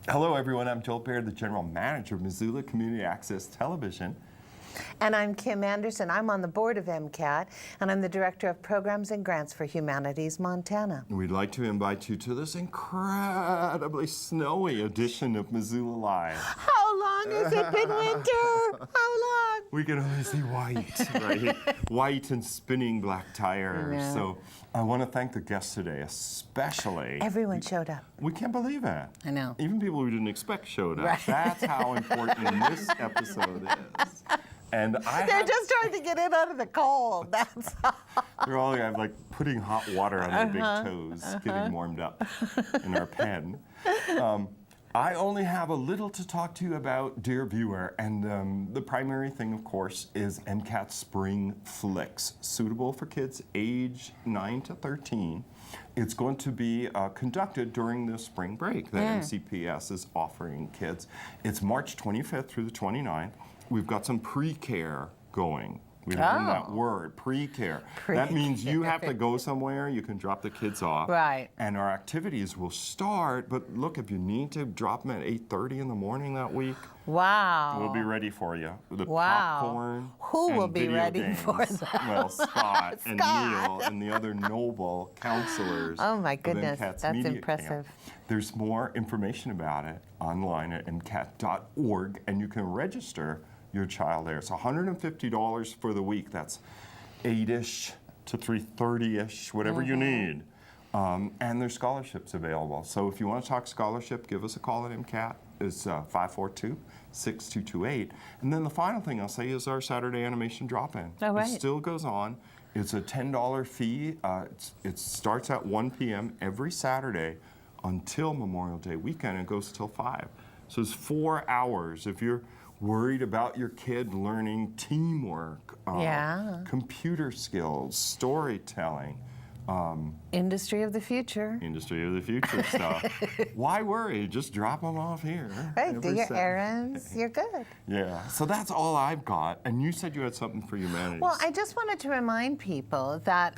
Hello, everyone. I'm Joel Baird, the General Manager of Missoula Community Access Television. And I'm Kim Anderson. I'm on the board of MCAT, and I'm the Director of Programs and Grants for Humanities Montana. We'd like to invite you to this incredibly snowy edition of Missoula Live. How long has it been winter? How long? We can only see white, right? White and spinning black tires. Yeah. So I want to thank the guests today, especially. Everyone showed up. We can't believe it. I know. Even people we didn't expect showed up. Right. That's how important this episode is. And They're just trying to get in out of the cold. That's all. They're all like putting hot water on their big toes, getting warmed up in our pen. I only have a little to talk to you about, dear viewer, and the primary thing, of course, is MCAT Spring Flicks, suitable for kids age 9 to 13. It's going to be conducted during the spring break that MCPS is offering kids. It's March 25th through the 29th. We've got some pre-care going. We learned that word, pre-care. That means you have to go somewhere, you can drop the kids off. Right. And our activities will start, but look, if you need to drop them at 8:30 in the morning that week, Wow. we'll be ready for you. The Wow. popcorn Who and will be video ready games. for that? Well, Scott and Scott. Neil and the other noble counselors. Oh my of goodness, MCAT's that's media impressive. camp. There's more information about it online at mcat.org, and you can register your child there. It's $150 for the week. That's 8-ish to 3:30-ish, whatever you need. And there's scholarships available. So if you want to talk scholarship, give us a call at MCAT. It's 542-6228. And then the final thing I'll say is our Saturday animation drop-in. Oh, right. It still goes on. It's a $10 fee. It starts at 1 p.m. every Saturday until Memorial Day weekend. It goes till 5. So it's 4 hours. If you're worried about your kid learning teamwork, computer skills, storytelling, Industry of the future. industry of the future stuff. Why worry? Just drop them off here. Right, do every your Saturday. errands, you're good. Yeah, so that's all I've got. And you said you had something for humanities. Well, I just wanted to remind people that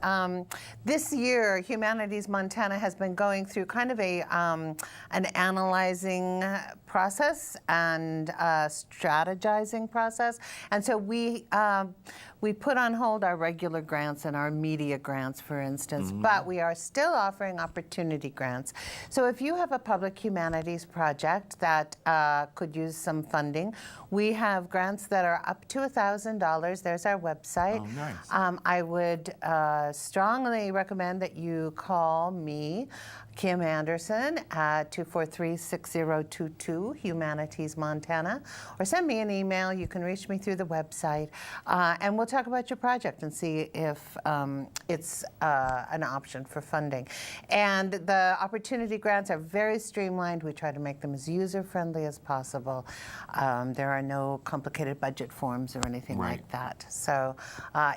this year, Humanities Montana has been going through kind of an analyzing process and strategizing process. And so we put on hold our regular grants and our media grants, for instance, but we are still offering opportunity grants. So if you have a public humanities project that could use some funding, we have grants that are up to $1,000. There's our website. Oh, nice. I would strongly recommend that you call me, Kim Anderson, at 243-6022, Humanities Montana, or send me an email. You can reach me through the website, and we'll talk about your project and see if it's an option for funding. And the opportunity grants are very streamlined. We try to make them as user-friendly as possible. There are no complicated budget forms or anything Right. like that. So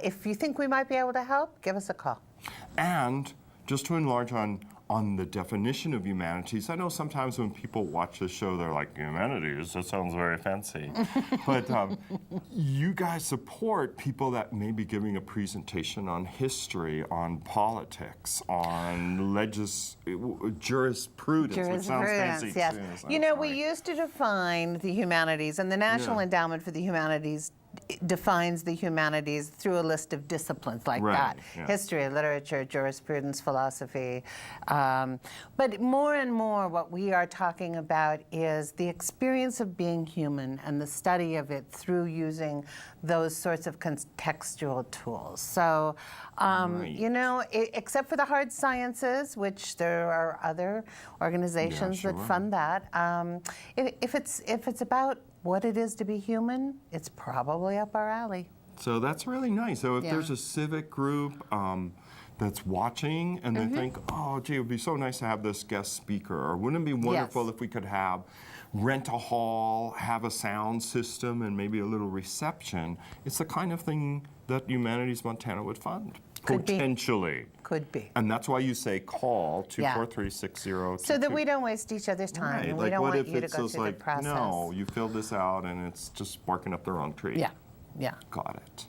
if you think we might be able to help, give us a call. And just to enlarge on the definition of humanities, I know sometimes when people watch the show, they're like, humanities, that sounds very fancy. But you guys support people that may be giving a presentation on history, on politics, on jurisprudence, which sounds fancy yes. too. So You know, sorry. we used to define the humanities, and the National Endowment for the Humanities defines the humanities through a list of disciplines like Right, that. yeah. History, literature, jurisprudence, philosophy. But more and more what we are talking about is the experience of being human and the study of it through using those sorts of contextual tools. So, you know, except for the hard sciences, which there are other organizations that sure. fund that, if it's about what it is to be human, it's probably up our alley. So that's really nice. So if Yeah. there's a civic group that's watching and they think, oh, gee, it would be so nice to have this guest speaker, or wouldn't it be wonderful Yes. if we could rent a hall, have a sound system, and maybe a little reception? It's the kind of thing that Humanities Montana would fund, Could be. potentially. Could be. And that's why you say call Yeah. 243-6022. So that we don't waste each other's time. Right. And we Like, don't what want if you to it's go just through like, the process. no, you filled this out and it's just barking up the wrong tree? Yeah, yeah. Got it.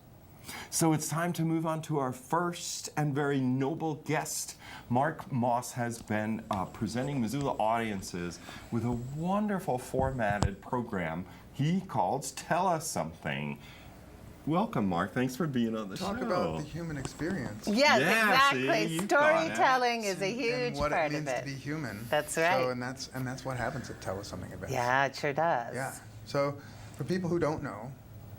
So it's time to move on to our first and very noble guest. Marc Moss has been presenting Missoula audiences with a wonderful formatted program he calls Tell Us Something. Welcome, Marc. Thanks for being on the show. Talk about the human experience. Yes, Yeah, exactly. see, you've got it. Storytelling is a And huge what part it means of to it. be human. That's right. So, and that's what happens at Tell Us Something events. Yeah, it sure does. Yeah. So, for people who don't know,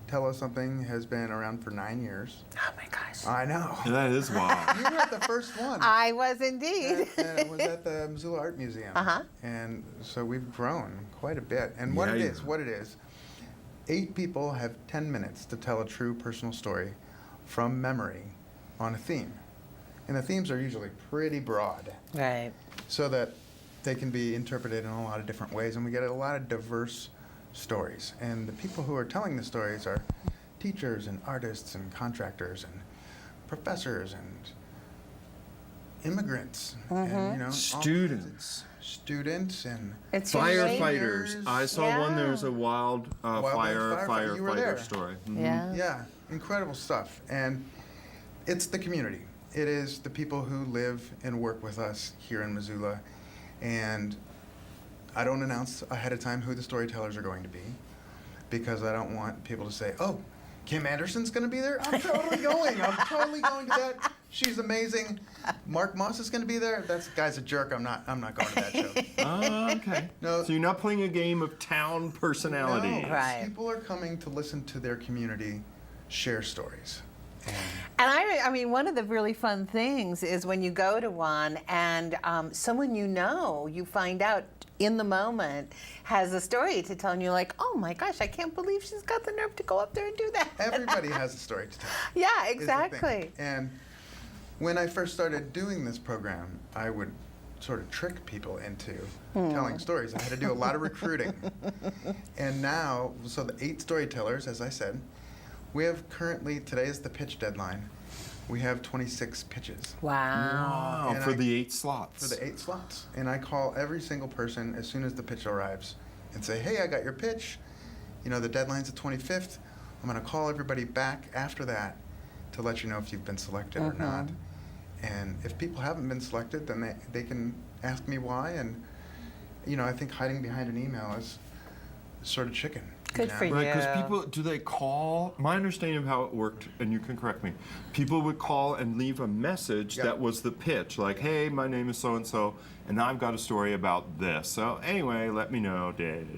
Tell Us Something has been around for 9 years. Oh my gosh. I know. That is wild. You were at the first one. I was indeed. And it was at the Missoula Art Museum. Uh-huh. And so we've grown quite a bit. And what Yeah, it you is, 8 people have 10 minutes to tell a true personal story from memory on a theme. And the themes are usually pretty broad, Right. so that they can be interpreted in a lot of different ways, and we get a lot of diverse stories. And the people who are telling the stories are teachers and artists and contractors and professors and immigrants and, all kinds of students and It's Firefighters. I saw one. Yeah. There was a wildfire firefighter. You were there. story. Yeah. yeah, incredible stuff. And it's the community. It is the people who live and work with us here in Missoula. And I don't announce ahead of time who the storytellers are going to be, because I don't want people to say, oh, Kim Anderson's going to be there? I'm totally going. I'm totally going to that. She's amazing. Marc Moss is going to be there. That guy's a jerk. I'm not going to that show. Oh, okay. No. So you're not playing a game of town personalities. No, Right. people are coming to listen to their community share stories. And I mean, one of the really fun things is when you go to one and someone you find out in the moment has a story to tell, and you're like, oh my gosh, I can't believe she's got the nerve to go up there and do that. Everybody has a story to tell. Yeah, is the thing. exactly. And when I first started doing this program, I would sort of trick people into telling stories. I had to do a lot of recruiting. And now, so the 8 storytellers, as I said, we have currently, today is the pitch deadline, we have 26 pitches. Wow. Wow, And for I- the 8 slots. For the 8 slots. And I call every single person as soon as the pitch arrives and say, hey, I got your pitch. The deadline's the 25th. I'm going to call everybody back after that to let you know if you've been selected or not. And if people haven't been selected, then they can ask me why. And, I think hiding behind an email is sort of chicken. Good for you. Right, because Yeah. people, do they call? My understanding of how it worked, and you can correct me, people would call and leave a message Yep. that was the pitch, like, hey, my name is so-and-so, and I've got a story about this. So anyway, let me know.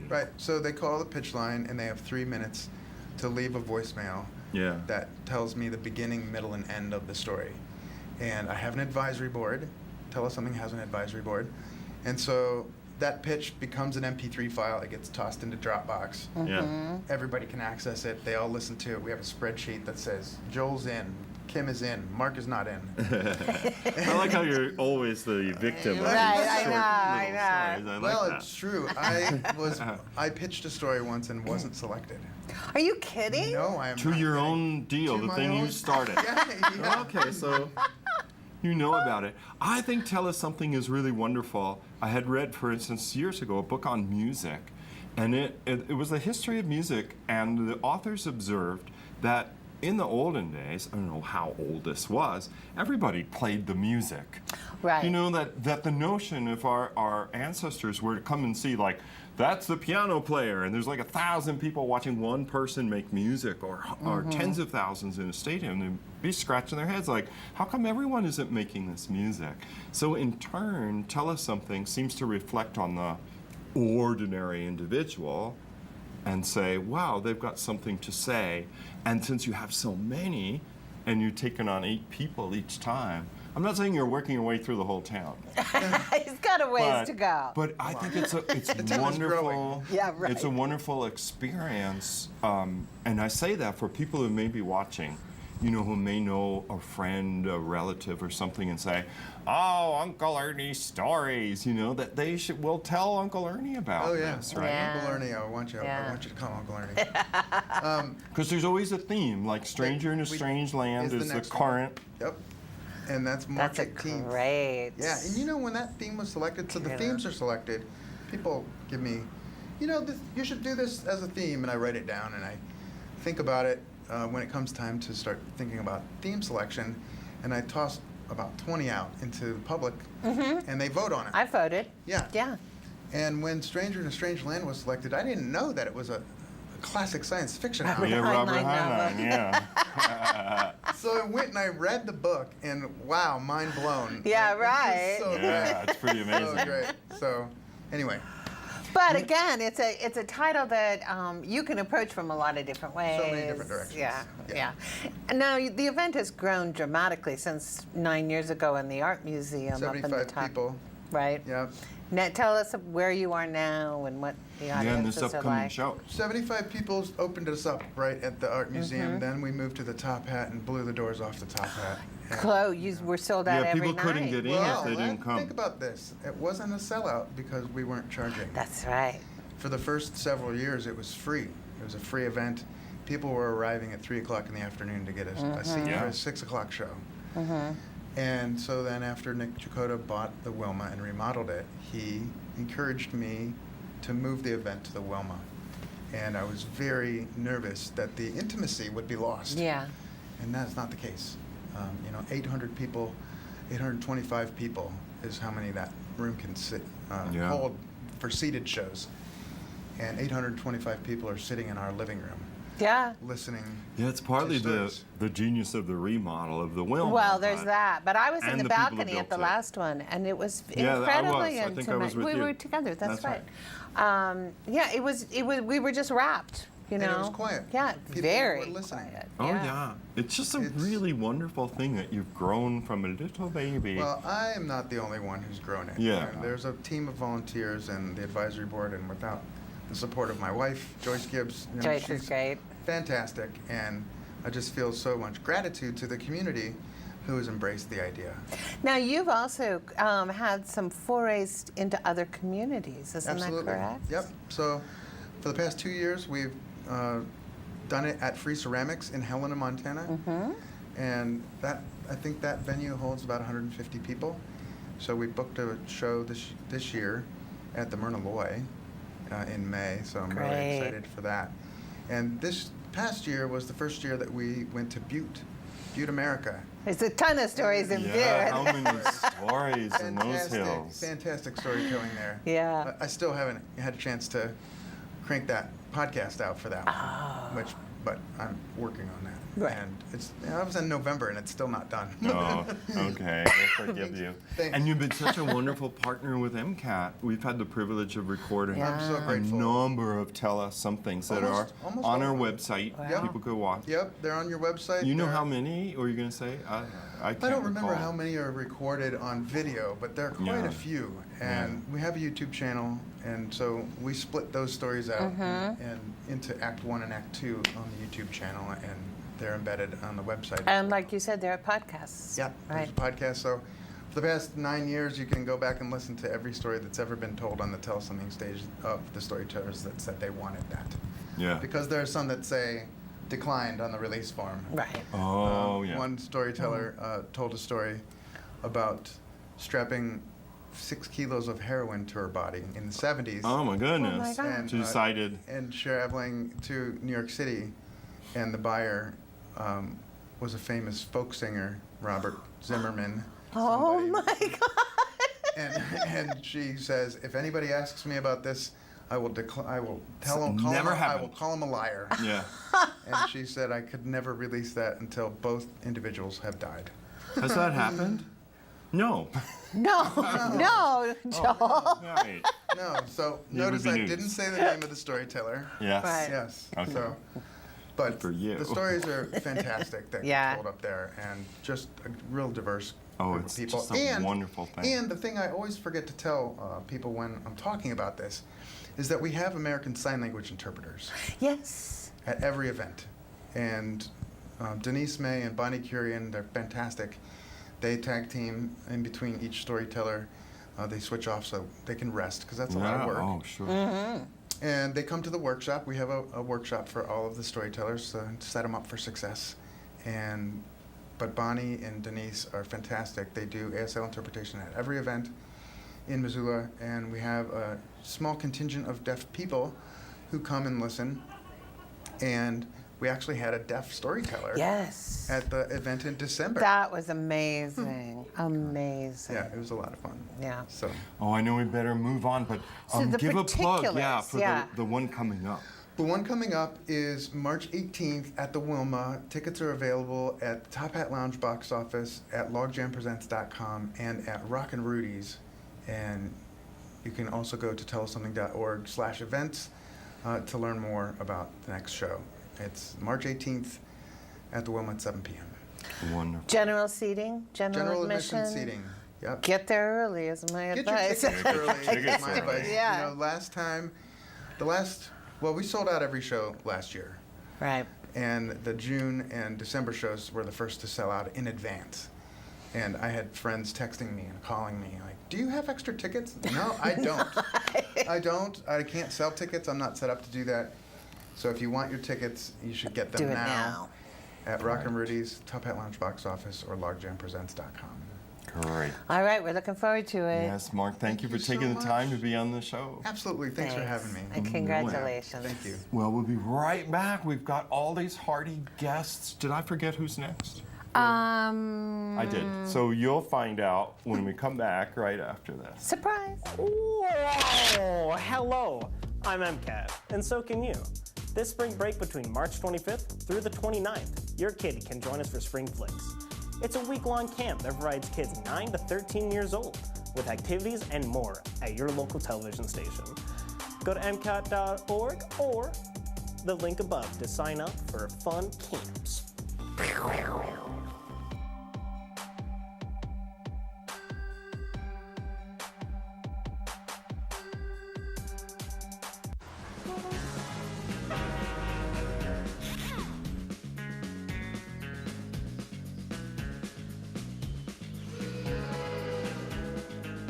Right. So they call the pitch line, and they have 3 minutes to leave a voicemail Yeah. that tells me the beginning, middle, and end of the story. And I have an advisory board. Tell Us Something has an advisory board. And so that pitch becomes an MP3 file. It gets tossed into Dropbox. Yeah. Everybody can access it. They all listen to it. We have a spreadsheet that says Joel's in, Kim is in, Marc is not in. I like how you're always the victim of Right, these I short know, I little know. stories. I like Well, that. it's true. I pitched a story once and wasn't selected. Are you kidding? No, I am To not your kidding. own deal, To the my thing you own- started. Yeah. Okay, so you know about it. I think Tell Us Something is really wonderful. I had read, for instance, years ago, a book on music, and it was the history of music, and the authors observed that in the olden days, I don't know how old this was, everybody played the music. Right. You know, that the notion if our ancestors were to come and see, like, that's the piano player, and there's like 1,000 people watching one person make music, or tens of thousands in a stadium, they'd be scratching their heads like, how come everyone isn't making this music? So in turn, Tell Us Something seems to reflect on the ordinary individual and say, wow, they've got something to say. And since you have so many, and you're taking on 8 people each time, I'm not saying you're working your way through the whole town. He's got a ways to go. But I think it's town is wonderful. growing. Yeah, right. It's a wonderful experience, and I say that for people who may be watching, who may know a friend, a relative, or something, and say, "Oh, Uncle Ernie's stories," that they will tell Uncle Ernie about Oh yeah, this, right? Yeah. Uncle Ernie, I want you Yeah. to call Uncle Ernie. Because there's always a theme, like "Stranger in a Strange Land" is the next one. current. Yep. And that's March That's a 18th. great. Yeah, and when that theme was selected, so the Yeah. themes are selected, people give me, you should do this as a theme, and I write it down and I think about it, when it comes time to start thinking about theme selection, and I toss about 20 out into the public, and they vote on it. I voted. Yeah. Yeah. And when Stranger in a Strange Land was selected, I didn't know that it was a classic science fiction Robert novel. Yeah, Robert Heinlein Heinlein, yeah. So I went and I read the book, and wow, mind blown. Yeah, Like, right. It's so Yeah, it's pretty great. amazing. So great. So, anyway, But again, it's a title that you can approach from a lot of different ways. So many different directions. Yeah, Yeah. yeah. And now the event has grown dramatically since 9 years ago in the art museum up in the 75 top. people. Right. Yeah. Now tell us where you are now and what the Yeah, and audiences this are upcoming like. show. 75 people opened us up right at the art museum. Then we moved to the Top Hat and blew the doors off the Top Hat. And- You were sold out Yeah, every people couldn't night. get in Well, if they didn't come. think about this. It wasn't a sellout because we weren't charging. That's right. For the first several years, it was free. It was a free event. People were arriving at 3 o'clock in the afternoon to get a seat Yeah. for a 6 o'clock show. And so then after Nick Chakota bought the Wilma and remodeled it, he encouraged me to move the event to the Wilma. And I was very nervous that the intimacy would be lost. Yeah. And that's not the case. 800 people, 825 people is how many that room can Yeah. hold for seated shows. And 825 people are sitting in our living room Yeah. listening. Yeah, it's partly to the stories. genius of the remodel of the Wilma. Well, there's but- that. But I was in and the the people who balcony at the built it. last one, and it was Yeah, I incredibly was. I intimate. think I was with we you. were together. That's, That's right. Yeah, it was. We were just wrapped. You know. And it was quiet. Yeah, People very were listening. quiet. Oh, yeah. It's just a It's- really wonderful thing that you've grown from a little baby. Well, I am not the only one who's grown it. Yeah. There's a team of volunteers and the advisory board, and without the support of my wife, Joyce Gibbs, Joyce is she's great. fantastic, and I just feel so much gratitude to the community who has embraced the idea. Now you've also had some forays into other communities. Isn't Absolutely. that correct? Yep. So for the past 2 years, we've done it at Free Ceramics in Helena, Montana. And I think that venue holds about 150 people. So we booked a show this year at the Myrna Loy in May, so I'm Great. really excited for that. And this past year was the first year that we went to Butte, America. There's a ton of stories in yeah, there. how many stories in those Fantastic, hills. fantastic storytelling there. Yeah. I still haven't had a chance to crank that podcast out for that one, but I'm working on that. Right. And that was in November, and it's still not done. Oh, okay. I forgive you. Thanks. And you've been such a wonderful partner with MCAT. We've had the privilege of recording Yeah. I'm so a grateful. number of Tell Us Somethings that are Almost on all our of them. website. Wow. People could watch. Yep, they're on your website. You know They're- how many? Or are you going to say? I can't I don't remember recall. how many are recorded on video, but there are quite Yeah. a few. And we have a YouTube channel, and so we split those stories out and into Act 1 and Act 2 on the YouTube channel, and they're embedded on the website. And like you said, there are podcasts. Yeah, Right. there's a podcast. So for the past 9 years, you can go back and listen to every story that's ever been told on the Tell Something stage of the storytellers that said they wanted that. Yeah. Because there are some that say declined on the release form. Right. Oh, yeah. One storyteller told a story about strapping 6 kilos of heroin to her body in the 70s. Oh, my goodness. Oh, my God. And, She decided. and traveling to New York City, and the buyer was a famous folk singer, Robert Zimmerman. Oh somebody. my God. And she says, if anybody asks me about this, I will tell them. Never I will happened. call him a liar. Yeah. And she said I could never release that until both individuals have died. Has that happened? No. No, no, Joel. Right. No, so It notice would be I news. didn't say the name of the storyteller. Yes. Right. Yes. Okay. So, but for you. the stories are fantastic that Yeah. get told up there, and just a real diverse Oh, group it's of people. just a wonderful thing. And the thing I always forget to tell people when I'm talking about this is that we have American Sign Language interpreters Yes. at every event. And Denise May and Bonnie Curian, they're fantastic. They tag team in between each storyteller. They switch off so they can rest, because that's a lot of work. Oh, sure. And they come to the workshop. We have a workshop for all of the storytellers to set them up for success. But Bonnie and Denise are fantastic. They do ASL interpretation at every event in Missoula, and we have a small contingent of deaf people who come and listen. And we actually had a deaf storyteller Yes. at the event in December. That was amazing. Amazing. Yeah, it was a lot of fun. Yeah. So Oh, I know we better move on, but So the give a plug, particulars, for yeah. the one coming up. the one coming up is March 18th at the Wilma. Tickets are available at the Top Hat Lounge box office, at logjampresents.com, and at Rockin' Rudy's. And you can also go to tellussomething.org/events to learn more about the next show. It's March 18th at the Wilma at 7 p.m. Wonderful. General seating, general admission seating. Yep. Get there early is my Get your advice. tickets early. Tickets My early. advice. Yeah. You know, well, we sold out every show last year. Right. And the June and December shows were the first to sell out in advance. And I had friends texting me and calling me like, do you have extra tickets? No, I don't. I don't. I can't sell tickets. I'm not set up to do that. So if you want your tickets, you should get them Do it now. at Rockin' Rudy's, Top Hat Lounge box office, or logjampresents.com. Great. All right, we're looking forward to it. Yes, Mark, thank you for you so taking the time to much. be on the show. Absolutely. Thanks for having me. And congratulations. Thank you. Well, we'll be right back. We've got all these hearty guests. Did I forget who's next? I did. So you'll find out when we come back right after this. Surprise. Whoa! Hello! I'm MCAT, and so can you. This spring break between March 25th through the 29th, your kid can join us for Spring Flicks. It's a week-long camp that provides kids 9 to 13 years old with activities and more at your local television station. Go to MCAT.org or the link above to sign up for fun camps.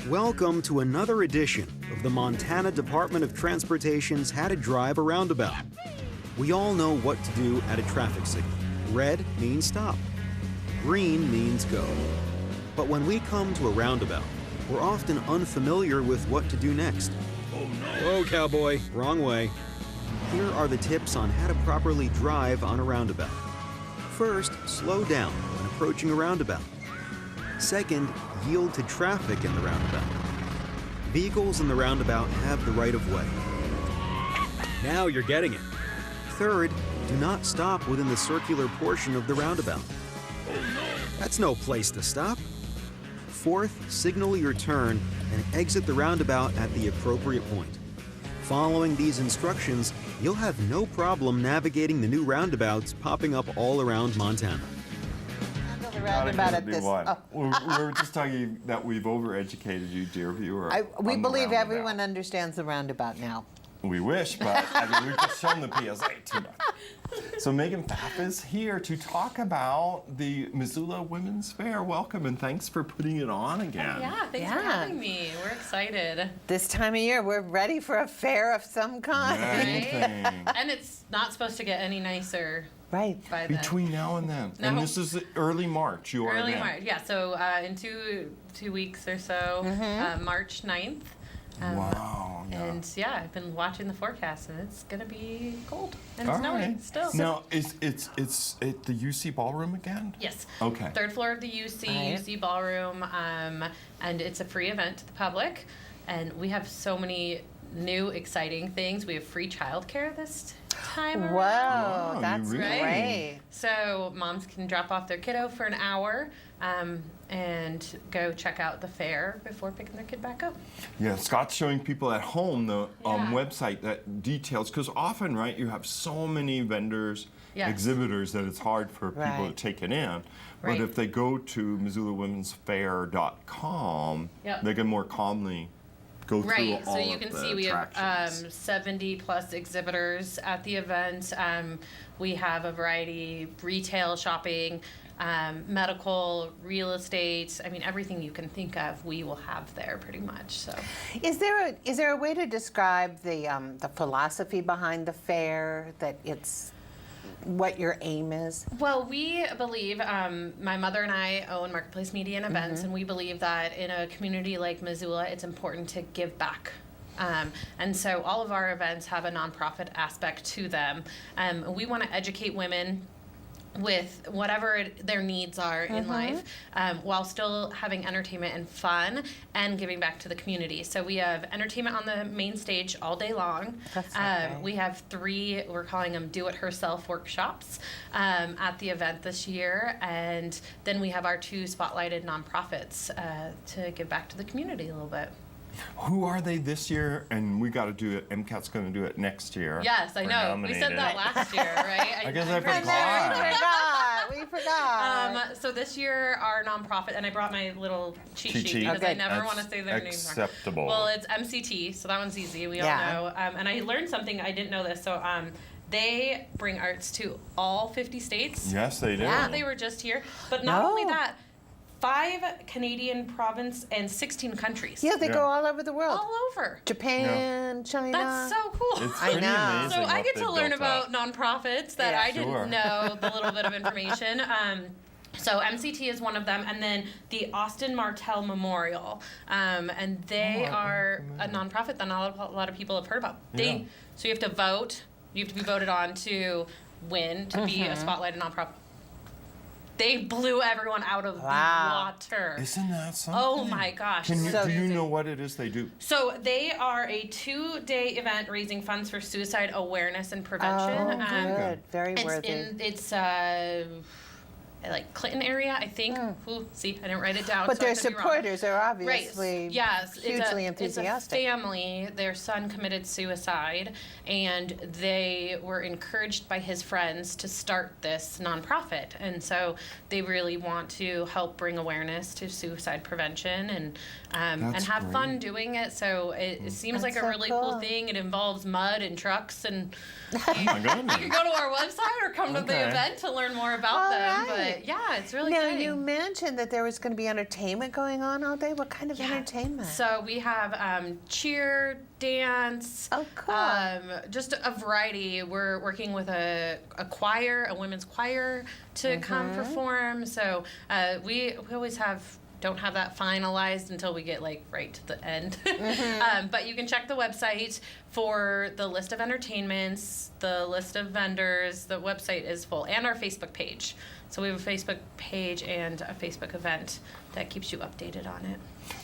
Welcome to another edition of the Montana Department of Transportation's How to Drive a Roundabout. We all know what to do at a traffic signal. Red means stop. Green means go. But when we come to a roundabout, we're often unfamiliar with what to do next. Oh no! Whoa, cowboy, wrong way. Here are the tips on how to properly drive on a roundabout. First, slow down when approaching a roundabout. Second, yield to traffic in the roundabout. Vehicles in the roundabout have the right of way. Now you're getting it. Third, do not stop within the circular portion of the roundabout. That's no place to stop. Fourth, signal your turn and exit the roundabout at the appropriate point. Following these instructions, you'll have no problem navigating the new roundabouts popping up all around Montana. The roundabout at Be this. one. Oh. We were just talking that we've overeducated you, dear viewer. We on the believe roundabout. everyone understands the roundabout now. We wish, but I mean, we've just shown the PSA too much. So Megan Pfaff is here to talk about the Missoula Women's Fair. Welcome, and thanks for putting it on again. Yeah, thanks for having me. We're excited. This time of year, we're ready for a fair of some kind. Anything. And it's not supposed to get any nicer Right. by then. Between now and then. No. And this is early March. You are Early then. March, yeah. So in two weeks or so, March 9th. Wow. Yeah. And yeah, I've been watching the forecast, and it's gonna be cold and All snowy right. still. Now, it's at the UC Ballroom again? Yes. Okay. Third floor of the UC, Right. UC Ballroom, and it's a free event to the public. And we have so many new, exciting things. We have free childcare this time around. Whoa, Wow, you that's really- great. So moms can drop off their kiddo for an hour and go check out the fair before picking their kid back up. Yeah, Scott's showing people at home the Yeah. website that details, because often, right, you have so many vendors, Yes. exhibitors that it's hard for people to Right. take it in. But Right. if they go to MissoulaWomen'sFair.com, Yep. they can more calmly go through Right, all so you of can the see we have attractions. 70 plus exhibitors at the event. We have a variety, retail, shopping, medical, real estate. I mean, everything you can think of, we will have there pretty much. So, Is there a way to describe the philosophy behind the fair? That it's what your aim is? well, we believe, my mother and I own Marketplace Media and Events, and we believe that in a community like Missoula, it's important to give back And so all of our events have a nonprofit aspect to them. We want to educate women with whatever their needs are in life, while still having entertainment and fun and giving back to the community. So we have entertainment on the main stage all day long. That's so great. We have 3, we're calling them do-it-herself workshops at the event this year. And then we have our 2 spotlighted nonprofits to give back to the community a little bit. Who are they this year? And we got to do it. MCAT's going to do it next year. Yes, I We're know. We said that nominated. last year, right? I guess I forgot. forgot. We forgot. So this year, our nonprofit, and I brought my little cheat Cheat sheet sheet. because I Okay. never That's want to say their names wrong. acceptable. Well, it's MCT, so that one's easy. We Yeah. all know. And I learned something, I didn't know this. So they bring arts to all 50 states. Yes, they do. Yeah, they were just here. But not No. only that, 5 Canadian province and 16 countries. Yeah, they Yeah. go all over the world. All over. Japan, China. That's so cool. It's I pretty know. amazing. So I what get they've to learn built about up. nonprofits that Yeah. I didn't Sure. know the little bit of information. So MCT is one of them, and then the Austin Martell Memorial, and they are a nonprofit that not a lot of people have heard about. Yeah. So you have to vote. You have to be voted on to win to be a spotlighted nonprofit. They blew everyone out of Wow. the water. Isn't that something? Oh my gosh! Can you, So do you amazing. know what it is they do? So they are a 2-day event raising funds for suicide awareness and prevention. Oh, good. Very It's worthy. it's like Clinton area, I think. Ooh, see, I didn't write it down. But so I their could be wrong. supporters are obviously Right. Yes. hugely It's enthusiastic. a family. Their son committed suicide, and they were encouraged by his friends to start this nonprofit. And so they really want to help bring awareness to suicide prevention and That's have great. fun doing it. So it seems That's like a so really cool. cool thing. It involves mud and trucks, and Oh my goodness. you can go to our website or come to the Okay. event to learn more about All them. right. But yeah, it's really Now, exciting. you mentioned that there was going to be entertainment going on all day. What kind of Yeah. entertainment? So we have cheer, dance, Oh, cool. just a variety. We're working with a choir, a women's choir, to come perform. So we always don't have that finalized until we get like right to the end. But you can check the website for the list of entertainments, the list of vendors. The website is full, and our Facebook page. So we have a Facebook page and a Facebook event that keeps you updated on it.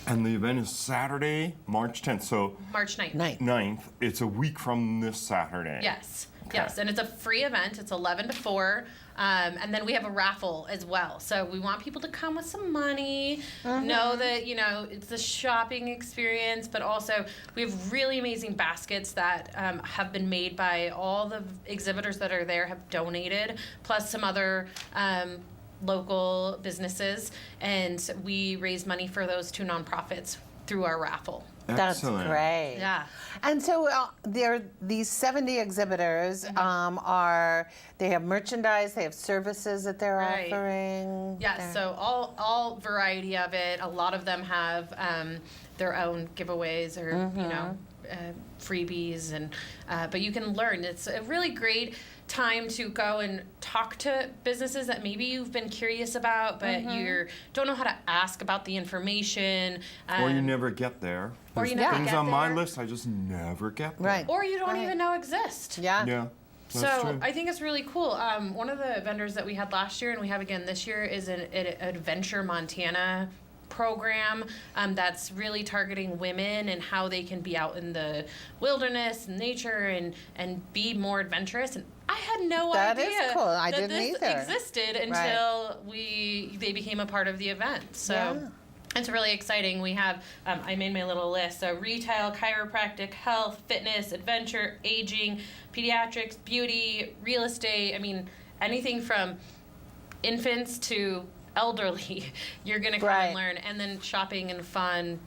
And the event is Saturday, March 10th. So March 9th. 9th. It's a week from this Saturday. Yes, Okay. yes, and it's a free event. It's 11 to 4, and then we have a raffle as well. So we want people to come with some money, know that it's a shopping experience, but also we have really amazing baskets that have been made by all the exhibitors that are there have donated, plus some other local businesses, and we raise money for those 2 nonprofits through our raffle. That's Excellent. great. Yeah. And so there, these 70 exhibitors they have merchandise, they have services that they're Right. offering. Yes, They're- so all variety of it. A lot of them have their own giveaways or freebies, and but you can learn. It's a really great time to go and talk to businesses that maybe you've been curious about, but you don't know how to ask about the information. Or you never get there. Or you There's never things get on my there. list I just never get there. Right. or you don't Right. even know exist. Yeah. Yeah. That's So true. I think it's really cool. One of the vendors that we had last year and we have again this year is an Adventure Montana program that's really targeting women and how they can be out in the wilderness and nature and be more adventurous. And I had no That idea is cool. I that didn't this either. existed until they became a part of the event. So. Yeah. It's really exciting. We have, I made my little list. So retail, chiropractic, health, fitness, adventure, aging, pediatrics, beauty, real estate. I mean, anything from infants to elderly, you're going to come Right. and learn. And then shopping and fun,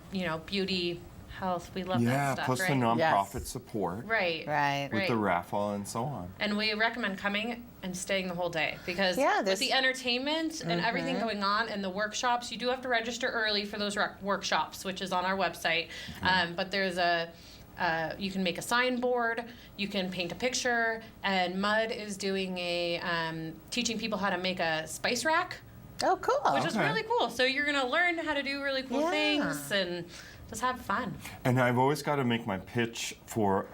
beauty, health. We love Yeah, that stuff, plus right? the nonprofit Yes. support Right. Right. with the right. raffle and so on. And we recommend coming and staying the whole day because Yeah, with there's- the entertainment and everything going on and the workshops, you do have to register early for those workshops, which is on our website. But there's you can make a signboard, you can paint a picture, and Mud is doing teaching people how to make a spice rack, Oh, cool. which is Okay. really cool. So you're gonna learn how to do really cool Yeah. things, and just have fun. And I've always got to make my pitch for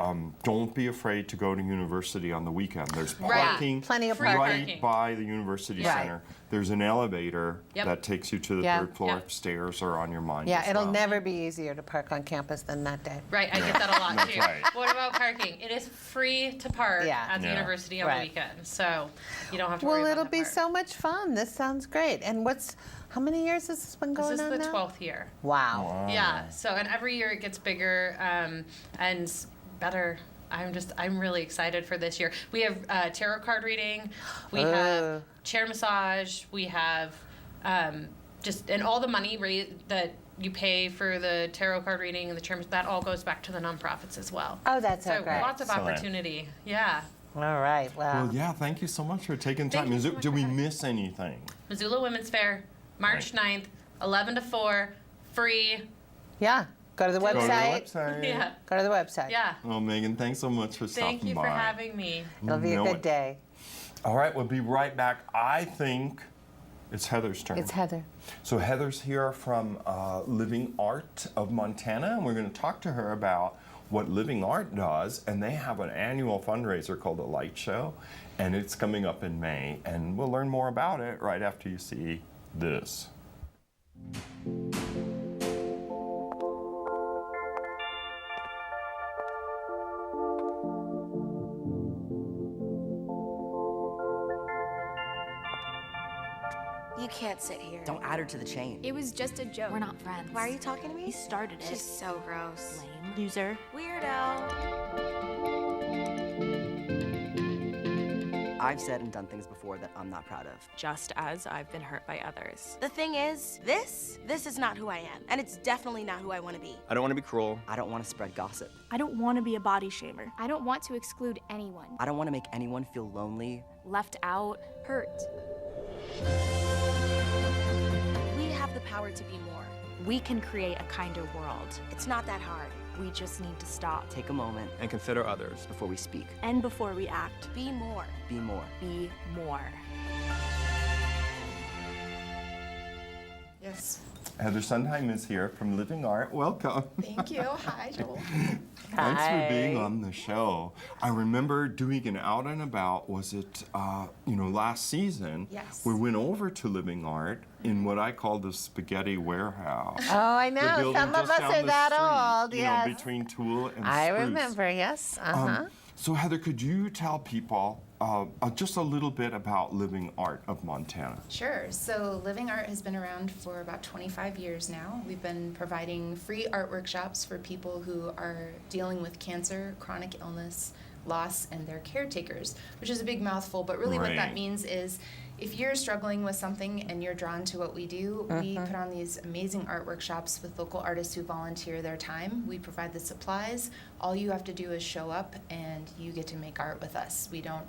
don't be afraid to go to university on the weekend. There's parking Plenty of Free parking. right parking. by the university Right. center. There's an elevator Yep. that takes you to the Yeah. third floor Yep. stairs or on your mind. Yeah, as it'll well. never be easier to park on campus than that day. Right, I get that a lot That's too. right. What about parking? It is free to park Yeah. at the Yeah. university on Right. the weekend, so you don't have to Well, worry about it'll that be part. so much fun. This sounds great. And how many years has this been This going is on the now? 12th year. Wow. Yeah. So, and every year it gets bigger and better. I'm really excited for this year. We have tarot card reading. We have chair massage. We have and all the money that you pay for the tarot card reading and the chair, that all goes back to the nonprofits as well. Oh, that's so So great. lots of Excellent. opportunity. Yeah. All right. Wow. Well, yeah, thank you so much for taking time. Thank you so much Did for we having me. miss anything? Missoula Women's Fair, March Right. 9th, 11 to 4, free. Yeah. Go to the Go to the website. website. Yeah. Go to the website. Yeah. Oh, Megan, thanks so much for Thank stopping you by. for having me. It'll be a Know good it. day. All right, we'll be right back. I think it's Heather's turn. It's Heather. So Heather's here from Living Art of Montana, and we're going to talk to her about what Living Art does. And they have an annual fundraiser called the Light Show, and it's coming up in May. And we'll learn more about it right after you see this. You can't sit here. Don't add her to the chain. It was just a joke. We're not friends. Why are you talking to me? He started it. She's so gross. Lame. Loser. Weirdo. I've said and done things before that I'm not proud of. Just as I've been hurt by others. The thing is, this is not who I am. And it's definitely not who I want to be. I don't want to be cruel. I don't want to spread gossip. I don't want to be a body shamer. I don't want to exclude anyone. I don't want to make anyone feel lonely. Left out. Hurt. We have the power to be more. We can create a kinder world. It's not that hard. We just need to stop. Take a moment and consider others before we speak. And before we act, Be more. Be more. be more. Yes. Heather Sunheim is here from Living Art. Welcome. Thank you. Hi, Joel. Thanks for being Hi. on the show. I remember doing an out and about, was it, last season? Yes. We went over to Living Art in what I call the spaghetti warehouse. Oh, I The know. building Some of just us down are the that street, old. you Yes. know, between Tool and I Spruce. remember. Yes. Uh-huh. So Heather, could you tell people just a little bit about Living Art of Montana? Sure. So Living Art has been around for about 25 years now. We've been providing free art workshops for people who are dealing with cancer, chronic illness, loss, and their caretakers, which is a big mouthful, but really what Right. that means is if you're struggling with something and you're drawn to what we do, we put on these amazing art workshops with local artists who volunteer their time. We provide the supplies. All you have to do is show up and you get to make art with us. We don't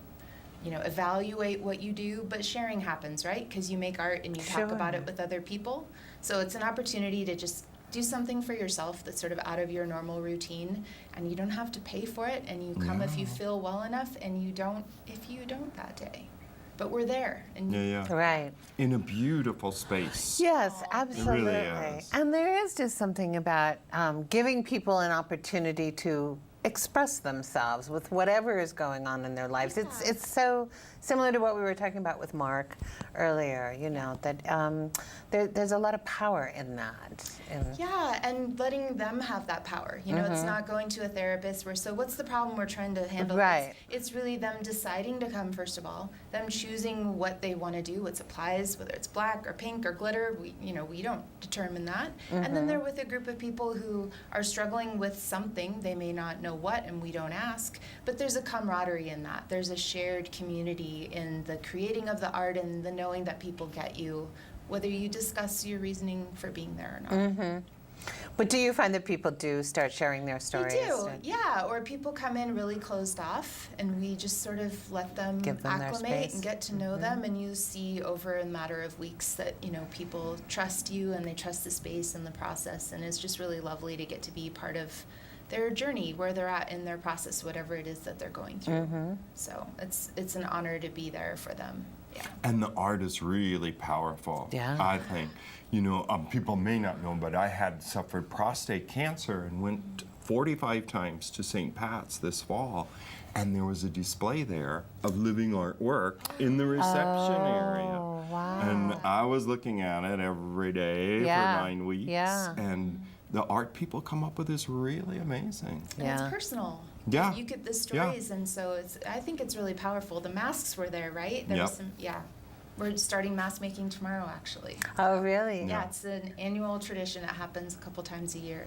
evaluate what you do, but sharing happens, right? Because you make art and you talk about it with other people. So it's an opportunity to just do something for yourself that's sort of out of your normal routine, and you don't have to pay for it, and you come if you feel well enough, and you don't if you don't that day. But we're there. And Yeah. Right. In a beautiful space. Yes, absolutely. is. And there is just something about giving people an opportunity to express themselves with whatever is going on in their lives. It's so similar to what we were talking about with Marc earlier, that there's a lot of power in that. Yeah, and letting them have that power. It's not going to a therapist where, so what's the problem we're trying to handle? Right. It's really them deciding to come, first of all, them choosing what they want to do, what supplies, whether it's black or pink or glitter, we don't determine that. And then they're with a group of people who are struggling with something, they may not know what, and we don't ask, but there's a camaraderie in that. There's a shared community in the creating of the art and the knowing that people get you, whether you discuss your reasoning for being there or not. But do you find that people do start sharing their stories? They do, yeah. Or people come in really closed off, and we just sort of let them Give them their acclimate space. and get to know them, and you see over a matter of weeks that people trust you and they trust the space and the process, and it's just really lovely to get to be part of their journey, where they're at in their process, whatever it is that they're going through. So it's an honor to be there for them. And the art is really powerful, Yeah. I think. You know, people may not know, but I had suffered prostate cancer and went 45 times to St. Pat's this fall. And there was a display there of living artwork in the reception area. Wow. And I was looking at it every day for 9 weeks. Yeah. And the art people come up with is really amazing. And it's personal. Yeah. You get the stories, and so I think it's really powerful. The masks were there, right? There was some, We're starting mask making tomorrow, actually. Oh, really? Yeah, it's an annual tradition that happens a couple times a year.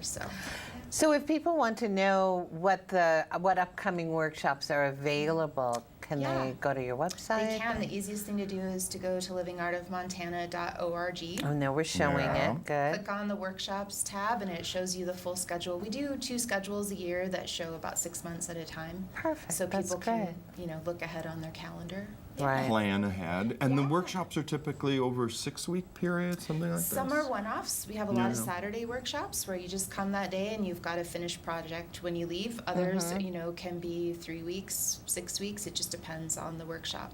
So if people want to know what upcoming workshops are available, can they go to your website? They can. The easiest thing to do is to go to livingartofmontana.org. Oh, no, we're showing it. Good. Click on the workshops tab, and it shows you the full schedule. We do 2 schedules a year that show about 6 months at a time. Perfect. So That's people great. can, look ahead on their calendar. Right. Plan ahead. And the workshops are typically over a 6-week period, something like that? Some are one-offs. We have a lot of Saturday workshops where you just come that day and you've got a finished project when you leave. Others, can be 3 weeks, 6 weeks. It just depends on the workshop,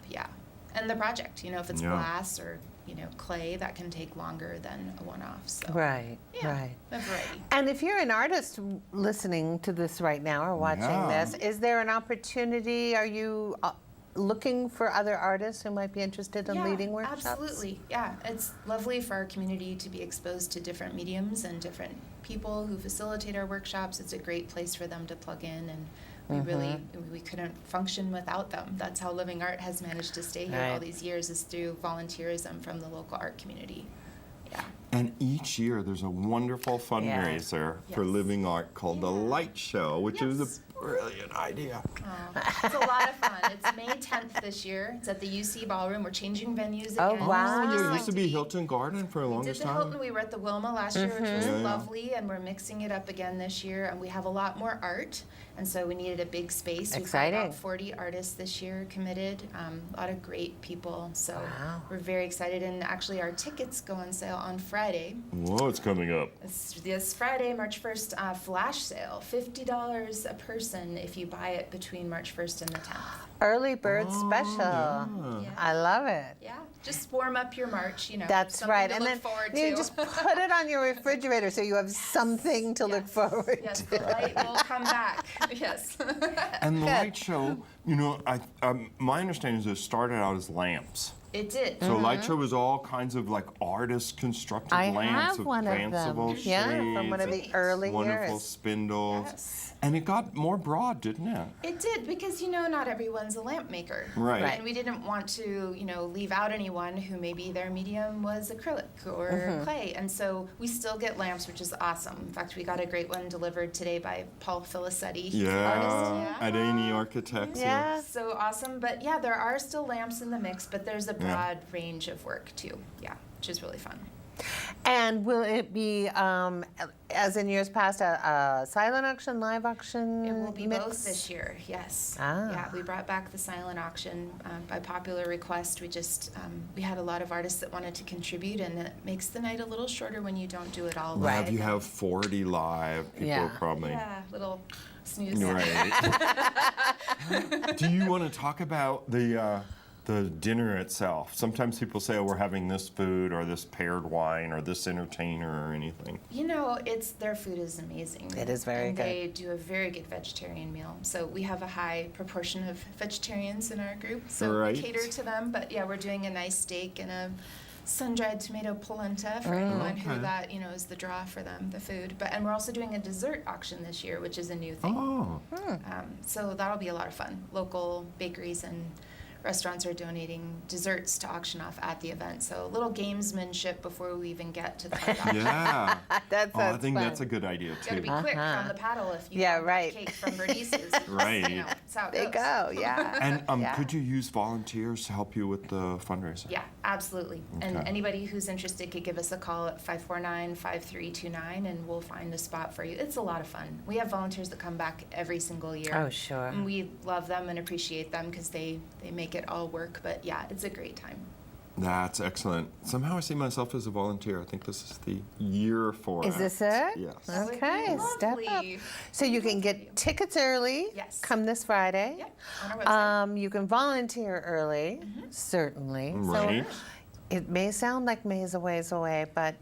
and the project. If it's glass or, clay, that can take longer than a one-off. So. Right. A variety. And if you're an artist listening to this right now or watching this, is there an opportunity? Are you looking for other artists who might be interested in leading workshops? Absolutely. Yeah, it's lovely for our community to be exposed to different mediums and different people who facilitate our workshops. It's a great place for them to plug in, and we couldn't function without them. That's how Living Art has managed to stay here all these years, is through volunteerism from the local art community. Yeah. And each year there's a wonderful fundraiser for Living Art called the Light Show, which is a brilliant idea. It's a lot of fun. It's May 10th this year. It's at the UC Ballroom. We're changing venues again. Oh, wow. There used to be Hilton Garden for the longest time. We did the Hilton. We were at the Wilma last year, which was lovely, and we're mixing it up again this year. And we have a lot more art, and so we needed a big space. Exciting. We've got about 40 artists this year committed. A lot of great people. So we're very excited. And actually, our tickets go on sale on Friday. Whoa, it's coming up. It's this Friday, March 1st, flash sale. $50 a person if you buy it between March 1st and the 10th. Early bird special. Yeah. I love it. Yeah, just warm up your March, That's something right. to And look then forward you to. just put it on your refrigerator so you have something to look forward Yes, to. the light will come back. Yes. And the Light Show, my understanding is it started out as lamps. It did. So Light Show was all kinds of artist constructed lamps have with one of fanciful them. shades. Yeah, from one of the early wonderful years. spindles. Yes. And it got more broad, didn't it? It did, because not everyone's a lamp maker. Right. And we didn't want to, leave out anyone who maybe their medium was acrylic or clay. And so we still get lamps, which is awesome. In fact, we got a great one delivered today by Paul Filicetti. He's an artist. At A&E Architects. Yeah. So awesome. But there are still lamps in the mix, but there's a broad range of work too. Yeah, which is really fun. And will it be, as in years past, a silent auction, live auction? It will be mix? both this year, yes. Ah. Yeah, we brought back the silent auction by popular request. We just, we had a lot of artists that wanted to contribute, and it makes the night a little shorter when you don't do it all live. If you have 40 live, people probably... Yeah, little snooze. Right. Do you want to talk about the dinner itself? Sometimes people say, we're having this food or this paired wine or this entertainer or anything. Their food is amazing. It is very good. They do a very good vegetarian meal. So we have a high proportion of vegetarians in our group, so we cater to them. But we're doing a nice steak and a sun-dried tomato polenta for anyone who that is the draw for them, the food. And we're also doing a dessert auction this year, which is a new thing. So that'll be a lot of fun. Local bakeries and restaurants are donating desserts to auction off at the event. So a little gamesmanship before we even get to the auction. Yeah. That sounds I think fun. that's a good idea too. You gotta be quick on the paddle if you want cake from Bernice's. Right. That's how it They goes. go, yeah. And could you use volunteers to help you with the fundraiser? Yeah, absolutely. And Okay. anybody who's interested could give us a call at 549-5329 and we'll find a spot for you. It's a lot of fun. We have volunteers that come back every single year. Oh, sure. And we love them and appreciate them because they make it all work. But it's a great time. That's excellent. Somehow I see myself as a volunteer. I think this is the year for it. Is this it? Yes. Okay, step up. Lovely. So you can get tickets early. Yes. Come this Friday. Yep, on our website. You can volunteer early, certainly. Right. So it may sound like May is a ways away, but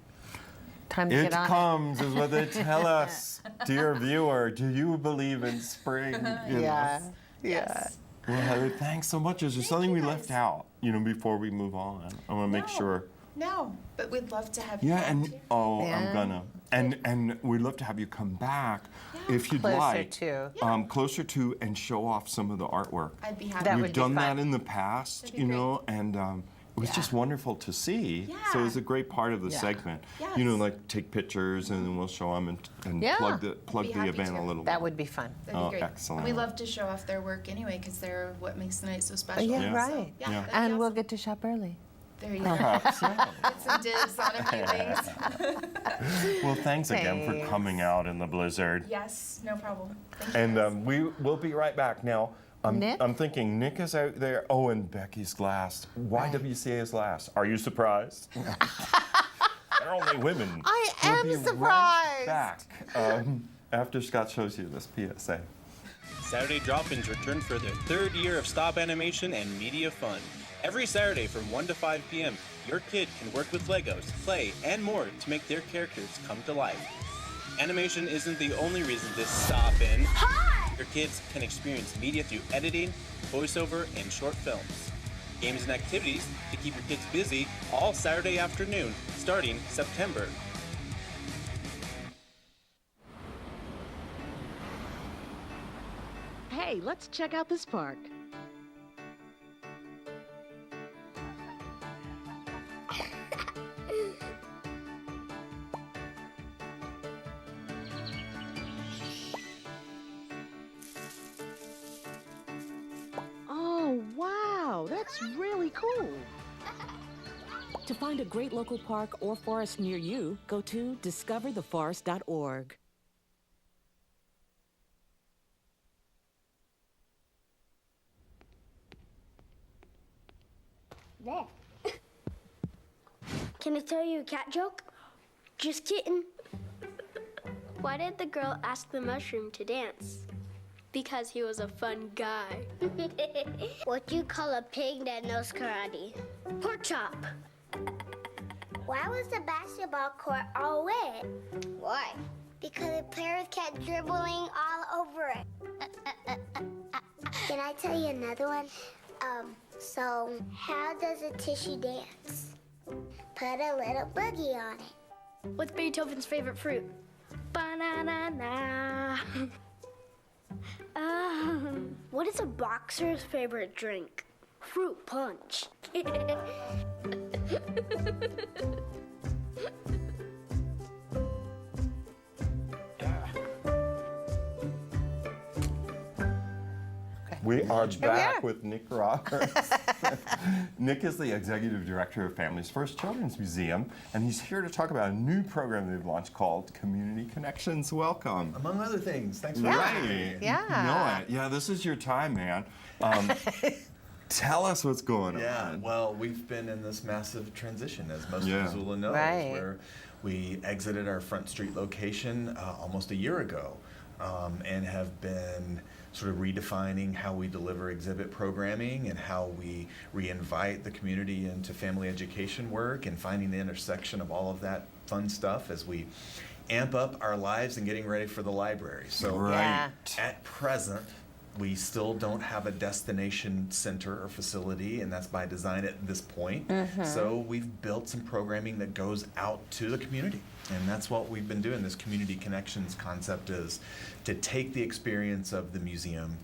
time to It get on comes, is what they tell us. Dear viewer, do you believe in spring? You know? Yeah. Yes. Well, Heather, thanks so much. Is there something we left out, before we move on? I want to make sure. No, but we'd love to have you Yeah, volunteer. I'm gonna. And we'd love to have you come back if you'd Closer like. to. Closer to and show off some of the artwork. I'd be happy. That We've would be done fun. that in the past, That'd be great. and it was just wonderful to see. So it was a great part of the segment. Yes. Like take pictures and then we'll show them and Yeah. plug Be the happy event to. a little That bit. would be fun. That'd be great. Excellent. And we love to show off their work anyway because they're what makes the night so special. Yeah, Yeah. right. So, yeah, that'd be And we'll awesome. get to shop early. There you Perhaps, go. yeah. Get some dibs on a few things. Well, thanks again for Thanks. coming out in the blizzard. Yes, no problem. Thank you, And guys. we'll be right back. Now, Nick? I'm thinking Nick is out there. Oh, and Becky's last. YWCA is last. Are you surprised? They're only women. I We'll am be surprised. Right back after Scott shows you this PSA. Saturday Drop-Ins return for their third year of stop animation and media fun. Every Saturday from 1 to 5 p.m., your kid can work with Legos, play, and more to make their characters come to life. Animation isn't the only reason to stop in. Hi! Your kids can experience media through editing, voiceover, and short films. Games and activities to keep your kids busy all Saturday afternoon, starting September. Hey, let's check out this park. Oh, wow, that's really cool. To find a great local park or forest near you, go to discovertheforest.org. There. Can I tell you a cat joke? Just kidding. Why did the girl ask the mushroom to dance? Because he was a fun guy. What do you call a pig that knows karate? Pork chop. Why was the basketball court all wet? Why? Because the players kept dribbling all over it. Can I tell you another one? So how does a tissue dance? Put a little boogie on it. What's Beethoven's favorite fruit? Banana. What is a boxer's favorite drink? Fruit punch. We are back are. with Nick Roberts. Nick is the executive director of Families First Children's Museum, and he's here to talk about a new program they've launched called Community Connections. Welcome. Among other things. Thanks for Right. me. Yeah. Yeah, this is your time, man. Tell us what's going Yeah, on. well, we've been in this massive transition, as most Yeah. of Missoula knows, Right. where we exited our Front Street location almost a year ago and have been sort of redefining how we deliver exhibit programming and how we reinvite the community into family education work and finding the intersection of all of that fun stuff as we amp up our lives and getting ready for the library. So Right. at present, we still don't have a destination center or facility, and that's by design at this point. So we've built some programming that goes out to the community, and that's what we've been doing. This community connections concept is to take the experience of the museum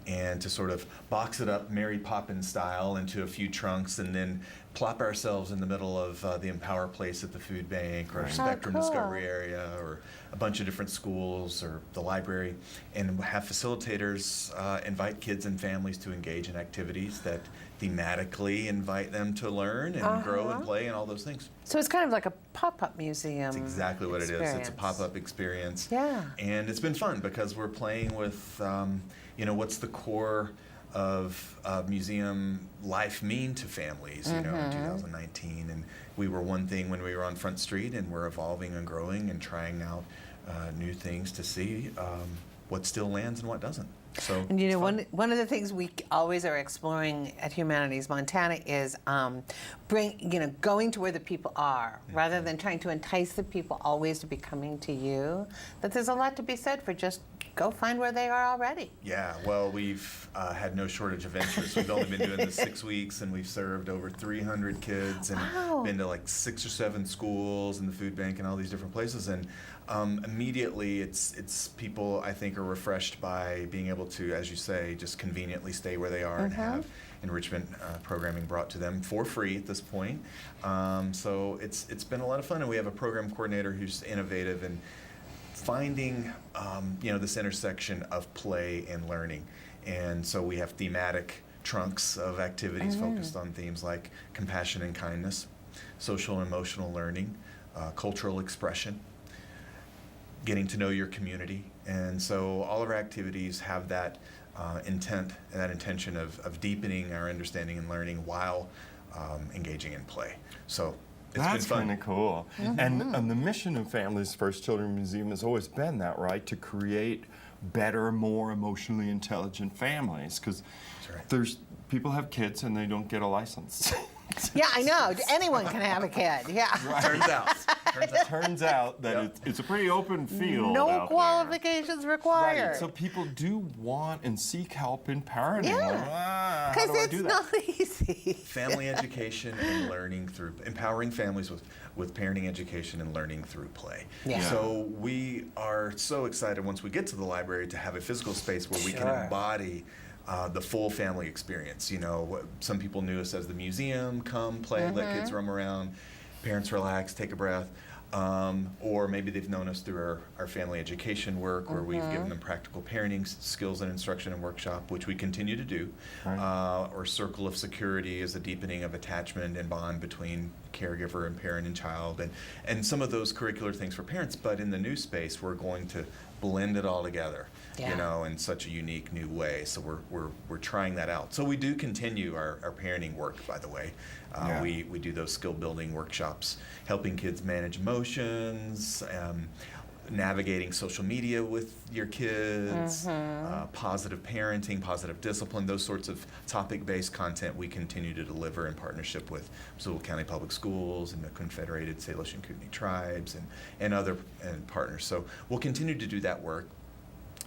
and to sort of box it up Mary Poppins style into a few trunks and then plop ourselves in the middle of the Empower Place at the food bank or Right. Spectrum cool. Discovery area or a bunch of different schools or the library, and have facilitators invite kids and families to engage in activities that thematically invite them to learn and grow and play and all those things. So it's kind of like a pop-up museum. That's exactly what it is. It's a experience. pop-up experience. Yeah. And it's been fun because we're playing with, what's the core museum life mean to families, you know, in 2019. And we were one thing when we were on Front Street, and we're evolving and growing and trying out new things to see what still lands and what doesn't. So, and you know, one of the things we always are exploring at Humanities Montana is going to where the people are, rather than trying to entice the people always to be coming to you. That there's a lot to be said for just go find where they are already. Yeah, well, we've had no shortage of interest. We've only been doing this 6 weeks, and we've served over 300 kids, and been to like 6 or 7 schools and the food bank and all these different places. And immediately, it's people, I think, are refreshed by being able to, as you say, just conveniently stay where they are and have enrichment programming brought to them for free at this point. So it's been a lot of fun, and we have a program coordinator who's innovative and finding this intersection of play and learning. And so we have thematic trunks of activities focused on themes like compassion and kindness, social and emotional learning, cultural expression, getting to know your community. And so all of our activities have that intent and that intention of deepening our understanding and learning while engaging in play. So That's been fun. kind of cool. And the mission of Families First Children's Museum has always been that, right? To create better, more emotionally intelligent families. Because there's people have kids and they don't get a license. Yeah, I know. Anyone can have a kid. Yeah. Right. Turns out that it's a pretty open field. No out qualifications required. Right. So people do want and seek help in parenting. Yeah. Because it's not easy. Family education and learning through empowering families with parenting education and learning through play. Yeah. So we are so excited once we get to the library to have a physical space where we can embody the full family experience. You know, some people knew us as the museum, come, play, let kids roam around, parents relax, take a breath. Or maybe they've known us through our family education work, where we've given them practical parenting skills and instruction and workshop, which we continue to do. Or Circle of Security is a deepening of attachment and bond between caregiver and parent and child, and some of those curricular things for parents. But in the new space, we're going to blend it all together, you know, in such a unique new way. So we're trying that out. So we do continue our parenting work, by the way. We do those skill building workshops, helping kids manage emotions, navigating social media with your kids, positive parenting, positive discipline, those sorts of topic-based content we continue to deliver in partnership with Missoula County Public Schools and the Confederated Salish and Kootenai Tribes and other partners. So we'll continue to do that work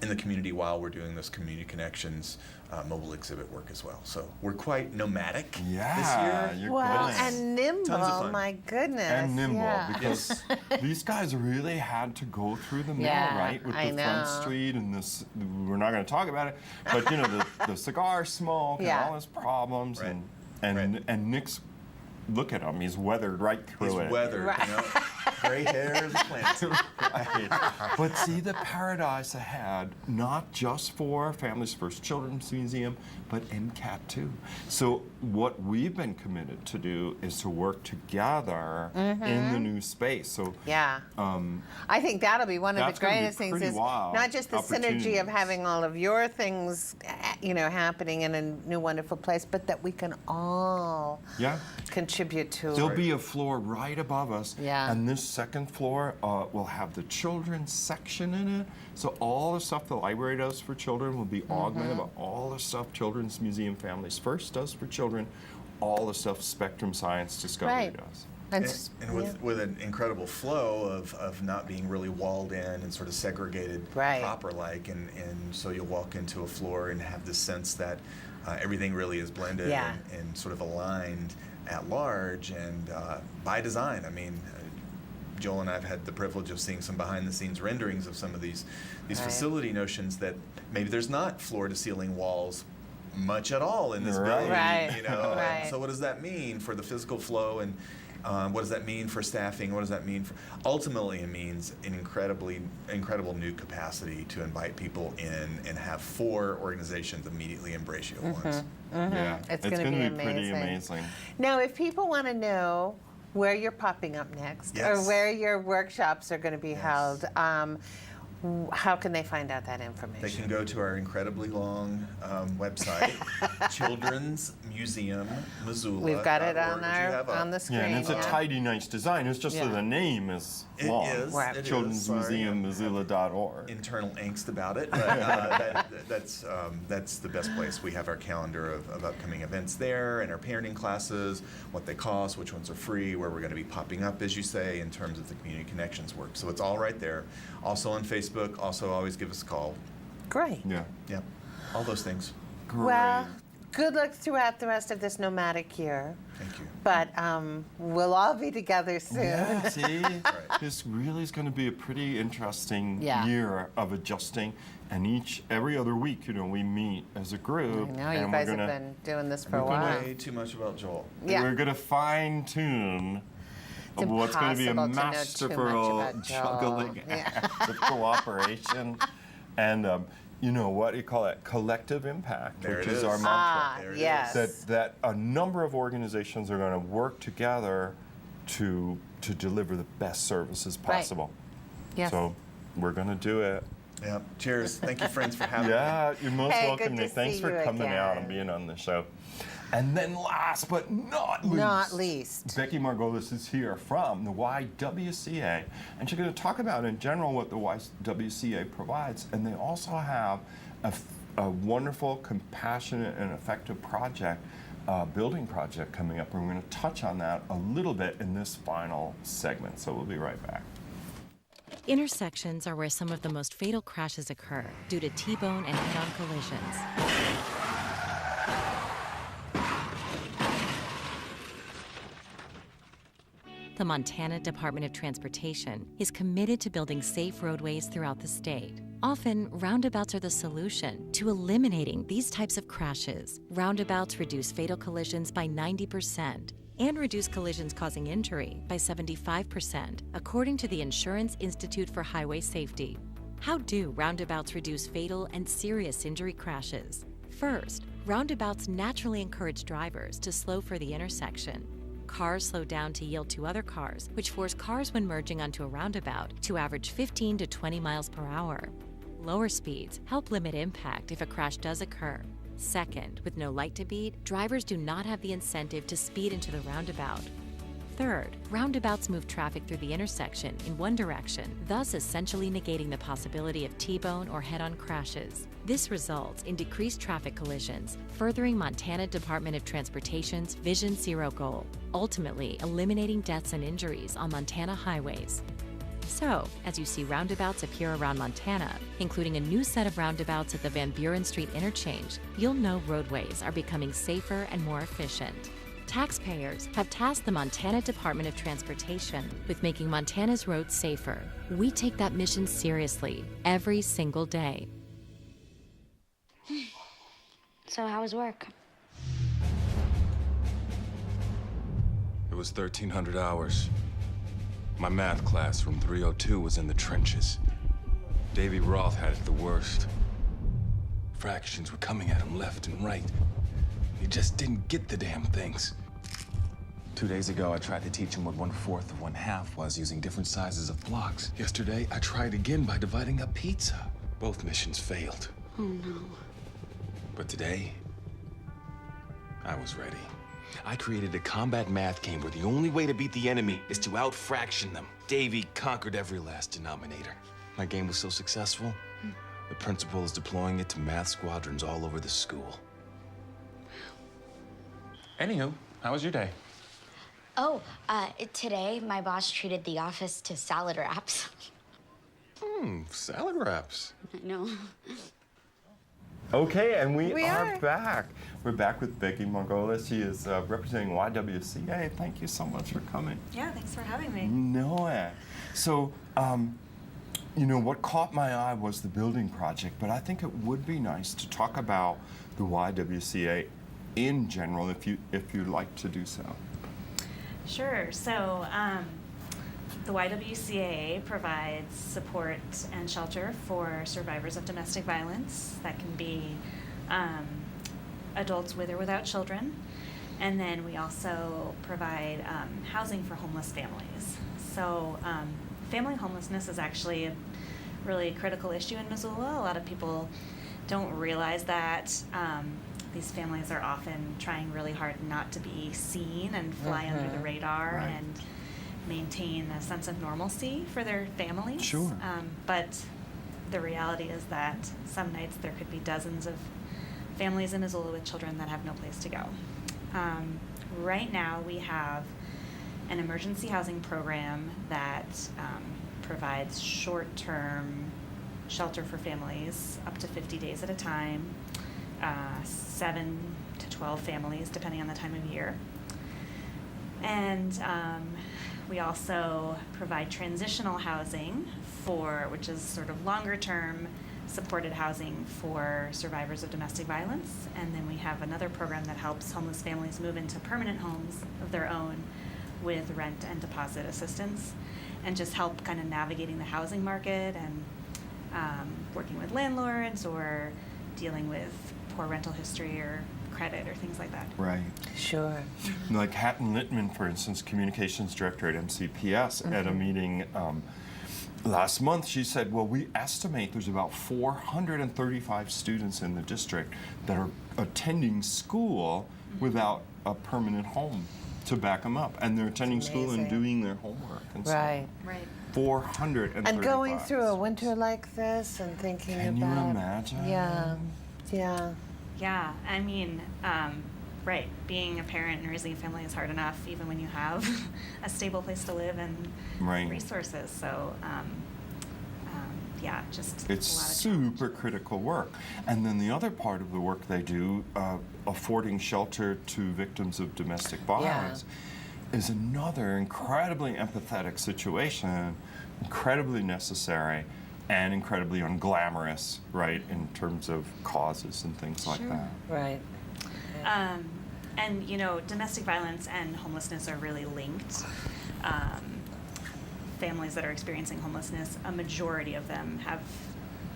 in the community while we're doing this community connections mobile exhibit work as well. So we're quite nomadic this year. You're well, good. and nimble, Tons of fun. my goodness. And nimble, because these guys really had to go through the mill, right? With the Front Street and this, we're not going to talk about it, but you know, the cigar smoke and all his problems, and Nick's, look at him, he's weathered right through it. He's weathered, you know, gray hairs planted. But see the paradise ahead, not just for Families First Children's Museum, but MCAT too. So what we've been committed to do is to work together in the new space. So I think that'll be one of the greatest things is wild not just the synergy of having all of your things, you know, happening in a new wonderful place, but that we can all contribute to There'll it. be a floor right above us, and this second floor will have the children's section in it. So all the stuff the library does for children will be augmented, but all the stuff Children's Museum Families First does for children, all the stuff Spectrum Science Discovery does. And with an incredible flow of not being really walled in and sort of segregated proper-like, and so you'll walk into a floor and have this sense that everything really is blended and sort of aligned at large and by design. I mean, Joel and I have had the privilege of seeing some behind-the-scenes renderings of some of these facility notions that maybe there's not floor-to-ceiling walls much at all in this building. You know? So what does that mean for the physical flow, and what does that mean for staffing? What does that mean for? Ultimately, it means an incredible new capacity to invite people in and have 4 organizations immediately embrace you at once. Yeah, it's going to be pretty amazing. Now, if people want to know where you're popping up next, or where your workshops are going to be held, How can they find out that information? They can go to our incredibly long website, Children's Museum Missoula. We've got it on the screen. Yeah, and it's a tidy, nice design. It's just that the name is long. It is. Right. It Children's is. Sorry. Museum Missoula.org. Internal angst about it, but that's the best place. We have our calendar of upcoming events there, and our parenting classes, what they cost, which ones are free, where we're going to be popping up, as you say, in terms of the community connections work. So it's all right there. Also on Facebook. Also always give us a call. Great. Yeah. Yeah. All those things. Great. Well, good luck throughout the rest of this nomadic year. Thank you. But we'll all be together soon. Yeah, see, this really is going to be a pretty interesting year of adjusting. And every other week, we meet as a group. I know, and you guys have been doing this for a We're while. way too much about Joel. Yeah. We're going to fine tune what's going to be a masterful juggling act of cooperation and what do you call it? Collective impact, There which it is our is. mantra. There it yes. is. That a number of organizations are going to work together to deliver the best services possible. Yes. So we're going to do it. Yeah. Cheers. Thank you, friends, for having me. Yeah, you're most Hey, welcome, good to Nick. Thanks see for you coming out again. and being on the show. And then last but not least, Becky Margolis is here from the YWCA, and she's going to talk about in general what the YWCA provides. And they also have a wonderful, compassionate, and effective project, building project coming up. And we're going to touch on that a little bit in this final segment. So we'll be right back. Intersections are where some of the most fatal crashes occur due to T-bone and head-on collisions. The Montana Department of Transportation is committed to building safe roadways throughout the state. Often, roundabouts are the solution to eliminating these types of crashes. Roundabouts reduce fatal collisions by 90% and reduce collisions causing injury by 75%, according to the Insurance Institute for Highway Safety. How do roundabouts reduce fatal and serious injury crashes? First, roundabouts naturally encourage drivers to slow for the intersection. Cars slow down to yield to other cars, which force cars when merging onto a roundabout to average 15 to 20 miles per hour. Lower speeds help limit impact if a crash does occur. Second, with no light to beat, drivers do not have the incentive to speed into the roundabout. Third, roundabouts move traffic through the intersection in one direction, thus essentially negating the possibility of T-bone or head-on crashes. This results in decreased traffic collisions, furthering Montana Department of Transportation's Vision Zero goal, ultimately eliminating deaths and injuries on Montana highways. So, as you see roundabouts appear around Montana, including a new set of roundabouts at the Van Buren Street interchange, you'll know roadways are becoming safer and more efficient. Taxpayers have tasked the Montana Department of Transportation with making Montana's roads safer. We take that mission seriously every single day. So how was work? It was 1,300 hours. My math class from 302 was in the trenches. Davy Roth had it the worst. Fractions were coming at him left and right. He just didn't get the damn things. 2 days ago, I tried to teach him what 1/4 of 1/2 was using different sizes of blocks. Yesterday, I tried again by dividing up pizza. Both missions failed. Oh no. But today, I was ready. I created a combat math game where the only way to beat the enemy is to out-fraction them. Davy conquered every last denominator. My game was so successful, the principal is deploying it to math squadrons all over the school. Anywho, how was your day? Oh, today my boss treated the office to salad wraps. Salad wraps. I know. Okay, and we are. are back. We're back with Becky Margolis. She is representing YWCA. Thank you so much for coming. Yeah, thanks for having me. No way. So, what caught my eye was the building project, but I think it would be nice to talk about the YWCA in general, if you'd like to do so. Sure. So, the YWCA provides support and shelter for survivors of domestic violence. That can be adults with or without children. And then we also provide housing for homeless families. So family homelessness is actually really critical issue in Missoula. A lot of people don't realize that these families are often trying really hard not to be seen and fly under the radar and maintain a sense of normalcy for their families. Sure. But the reality is that some nights there could be dozens of families in Missoula with children that have no place to go. Right now we have an emergency housing program that provides short-term shelter for families up to 50 days at a time, 7 to 12 families depending on the time of year. And we also provide transitional housing which is sort of longer-term supported housing for survivors of domestic violence. And then we have another program that helps homeless families move into permanent homes of their own with rent and deposit assistance, and just help kind of navigating the housing market and working with landlords or dealing with poor rental history or credit or things like that. Right. Sure. Like Hatton Littman, for instance, communications director at MCPS, at a meeting last month, she said, well, we estimate there's about 435 students in the district that are attending school without a permanent home to back them up. And they're attending school and doing their homework. And Right. Right. 435. And going through a winter like this and thinking Can about... you imagine? Yeah. Yeah. Yeah, I mean, right, being a parent and raising a family is hard enough, even when you have a stable place to live and resources. So, yeah, just it's a lot of super critical work. And then the other part of the work they do, affording shelter to victims of domestic violence, is another incredibly empathetic situation, incredibly necessary, and incredibly unglamorous, right, in terms of causes and things like that. Right. And, you know, domestic violence and homelessness are really linked. Families that are experiencing homelessness, a majority of them have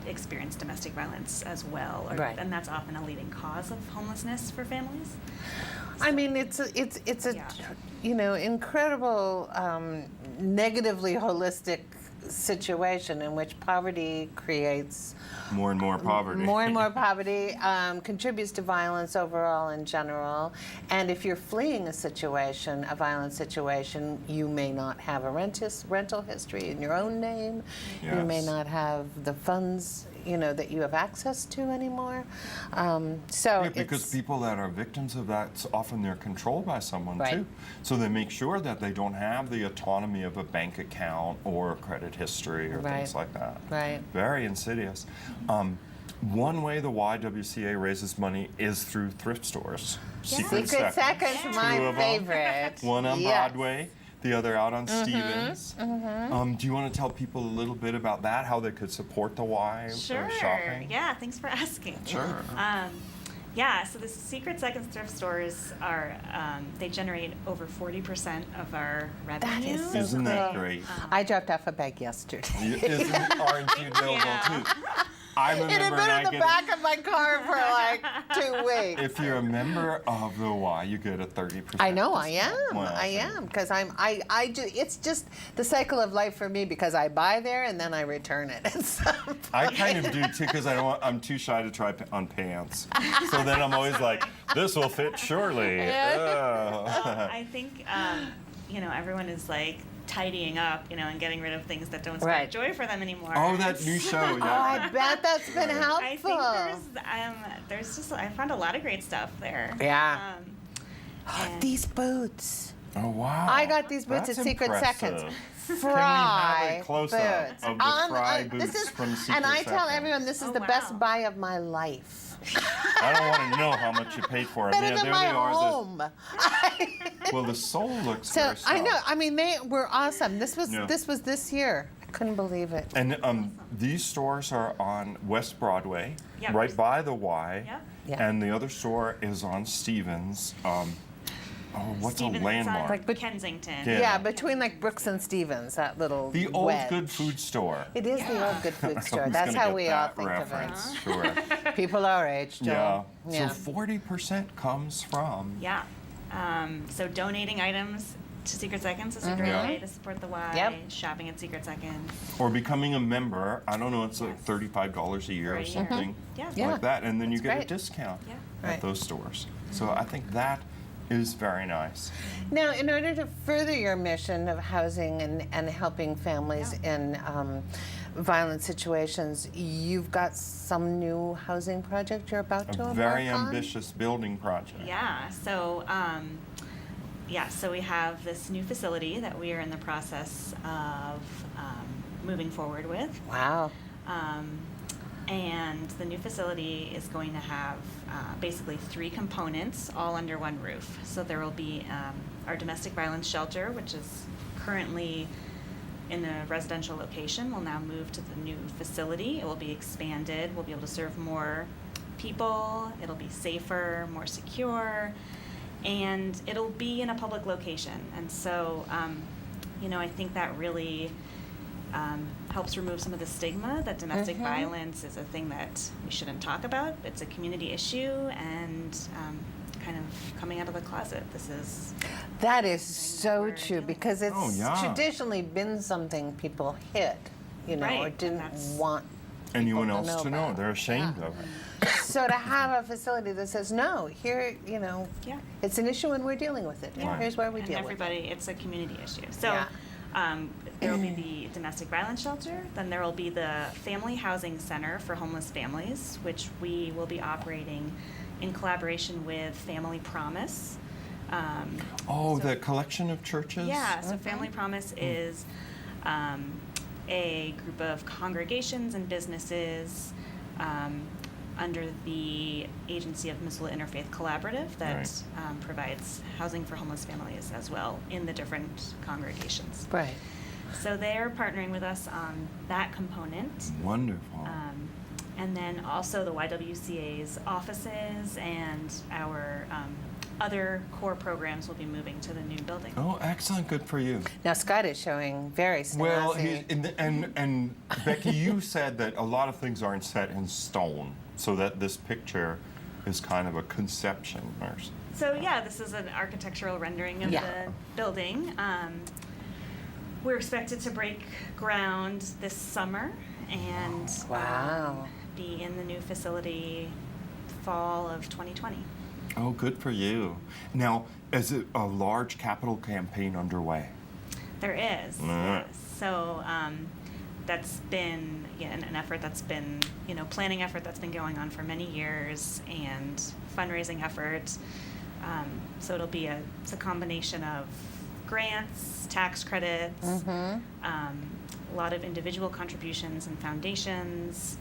experienced domestic violence as well, and that's often a leading cause of homelessness for families. I mean, it's a you know, incredible, negatively holistic situation in which poverty creates more and more poverty. More and more poverty contributes to violence overall in general. And if you're fleeing a situation, a violent situation, you may not have a rental history in your own name. You may not have the funds, you know, that you have access to anymore. Because people that are victims of that, often they're controlled by someone too. So they make sure that they don't have the autonomy of a bank account or a credit history or things like that. Right. Very insidious. One way the YWCA raises money is through thrift stores. Secret Seconds, my favorite. One on Broadway, the other out on Stevens. Do you want to tell people a little bit about that, how they could support the Y shopping? Yeah, thanks for asking. Sure. Yeah, so the Secret Seconds thrift stores are, they generate over 40% of our revenue. That is so Isn't that great? I dropped off a bag yesterday. Aren't you noble too? I remember it had been in the back of my car for like 2 weeks. If you're a member of the Y, you get a 30%. I know, I am. Well, I am, because I do. It's just the cycle of life for me, because I buy there and then I return it. I kind of do too, because I'm too shy to try on pants. So then I'm always like, this will fit surely. Well, I think you know, everyone is like tidying up, you know, and getting rid of things that don't spark joy for them anymore. Oh, that new show, Oh, I bet that's been helpful. I think there's just, I found a lot of great stuff there. Yeah. These boots. Oh, wow. I got these boots That's at Secret impressive. Seconds. Can we Fry have a close-up boots. of the Fry boots from Secret And I tell Seconds? everyone this is the best buy of my life. I don't want to know how much you paid for them. Better than my home. Well, the sole looks So very soft. I know. I mean, they were awesome. This was this year. I couldn't believe it. And these stores are on West Broadway, Yep. right by the Y. Yep. Yeah. And the other store is on Stevens. What's Stevens, a landmark? Like Kensington. Yeah, between like Brooks and Stevens, that little The old wedge. good food store. It is the old good food store. Who's That's gonna how get we all that think reference? of Sure. it. People our age, Yeah. Joel. So 40% comes from. Yeah. So donating items to Secret Seconds is a great way to support the Y. Yep. Shopping at Secret Seconds. Or becoming a member. I don't know, it's like $35 a year For a or year. something Yeah. like that, and then you That's get a great. discount Yeah. at those stores. So I think that is very nice. Now, in order to further your mission of housing and helping families in violent situations, you've got some new housing project you're about to A embark very on? ambitious building project. Yeah, so so we have this new facility that we are in the process of moving forward with. Wow. And the new facility is going to have basically 3 components all under one roof. So there will be our domestic violence shelter, which is currently in a residential location, will now move to the new facility. It will be expanded. We'll be able to serve more people. It'll be safer, more secure, and it'll be in a public location. And so, I think that really helps remove some of the stigma that domestic violence is a thing that we shouldn't talk about. It's a community issue, and kind of coming out of the closet. That is so true, because it's Oh, yeah. traditionally been something people hid, or Right, didn't want Anyone people else to know. about. They're ashamed of it. So to have a facility that says, no, here, it's an issue and we're dealing with it. Yeah. And here's where we And deal everybody, with it. it's a community issue. So Yeah. there will be the domestic violence shelter, then there will be the Family Housing Center for homeless families, which we will be operating in collaboration with Family Promise. The collection of churches? Yeah, so Family Promise is a group of congregations and businesses under the agency of Missoula Interfaith Collaborative that provides housing for homeless families as well in the different congregations. Right. So they're partnering with us on that component. Wonderful. And then also the YWCA's offices and our other core programs will be moving to the new building. Oh, excellent. Good for you. Now, Scott is showing very snazzy. Well, and Becky, you said that a lot of things aren't set in stone, so that this picture is kind of a conception. So yeah, this is an architectural rendering of Yeah. the building. We're expected to break ground this summer and be in the new facility fall of 2020. Oh, good for you. Now, is it a large capital campaign underway? There is. Yes. So that's been an effort that's been, planning effort that's been going on for many years, and fundraising effort. So it'll be it's a combination of grants, tax credits, a lot of individual contributions and foundations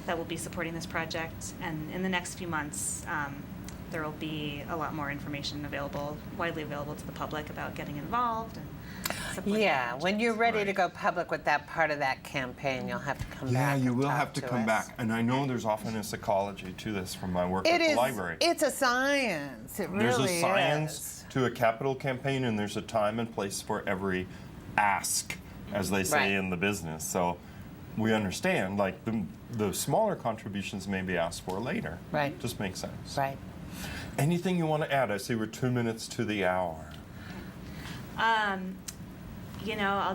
that will be supporting this project. And in the next few months, there will be a lot more information widely available to the public about getting involved and supporting. Yeah, when you're ready to go public with that part of that campaign, you'll have to come back. Yeah, you and will talk have to come us. back. And I know there's often a psychology to this from my work It at is. the library. It's a science. It There's really a science is. to a capital campaign, and there's a time and place for every ask, as they say Right. in the business. So we understand, like the smaller contributions may be asked for later. Right. Just makes sense. Right. Anything you want to add? I see we're 2 minutes to the hour. I'll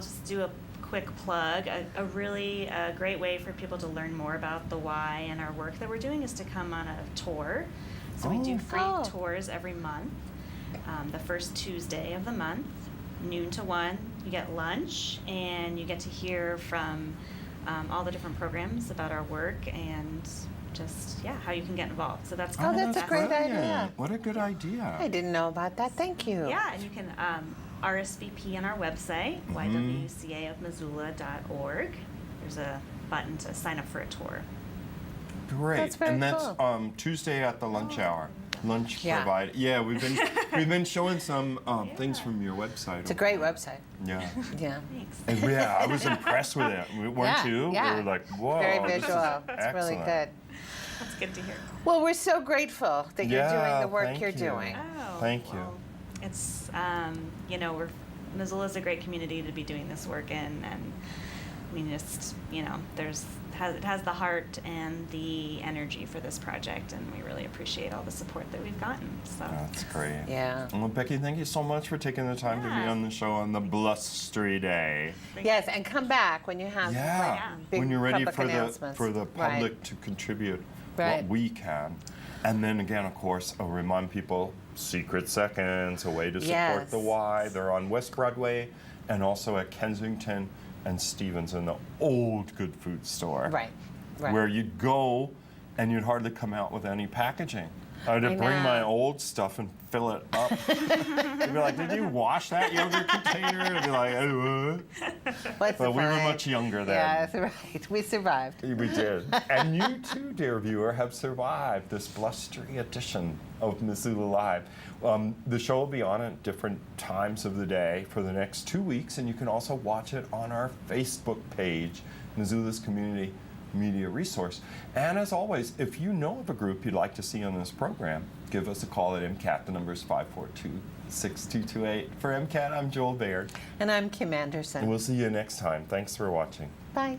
just do a quick plug. A really great way for people to learn more about the Y and our work that we're doing is to come on a tour. So we do free tours every month. The first Tuesday of the month, noon to 1, you get lunch, and you get to hear from all the different programs about our work and just, how you can get involved. So that's kind of that's a great brilliant. idea. What a good idea. I didn't know about that. Thank you. Yeah, and you can RSVP on our website, YWCAofmissoula.org. There's a button to sign up for a tour. Great. That's very and that's cool. Tuesday at the lunch hour. Lunch Yeah. provided. Yeah, we've been showing some things from your website. It's a great website. Yeah. Yeah. Thanks. And I was impressed with it. Weren't you? Yeah. We were like, whoa. Very this is visual. It's really excellent. good. That's good to hear. Well, we're so grateful that you're doing Yeah, the work thank you're you. doing. Oh, Thank you. well, it's, Missoula's a great community to be doing this work in, and mean, just, you know, it has the heart and the energy for this project, and we really appreciate all the support that we've gotten. So That's great. Yeah. Well, Becky, thank you so much for taking the time to be on the show on the blustery day. Yes, and come back when you have like, big when you're ready public for announcements. the public Right. to contribute Right. what we can. And then again, of course, I'll remind people, Secret Seconds, a way to support Yes. the Y. They're on West Broadway and also at Kensington and Stevens in the old Good Food store. Right. Right. Where you'd go and you'd hardly come out with any packaging. I'd bring my old stuff and fill it up. They'd be like, did you wash that yogurt container? I'd be like, What's but we were fine? much younger then. Yeah, that's right. We survived. We did. And you too, dear viewer, have survived this blustery edition of Missoula Live. The show will be on at different times of the day for the next 2 weeks, and you can also watch it on our Facebook page, Missoula's Community Media Resource. And as always, if you know of a group you'd like to see on this program, give us a call at MCAT. The number is 542-6228. For MCAT, I'm Joel Baird. And I'm Kim Anderson. And we'll see you next time. Thanks for watching. Bye.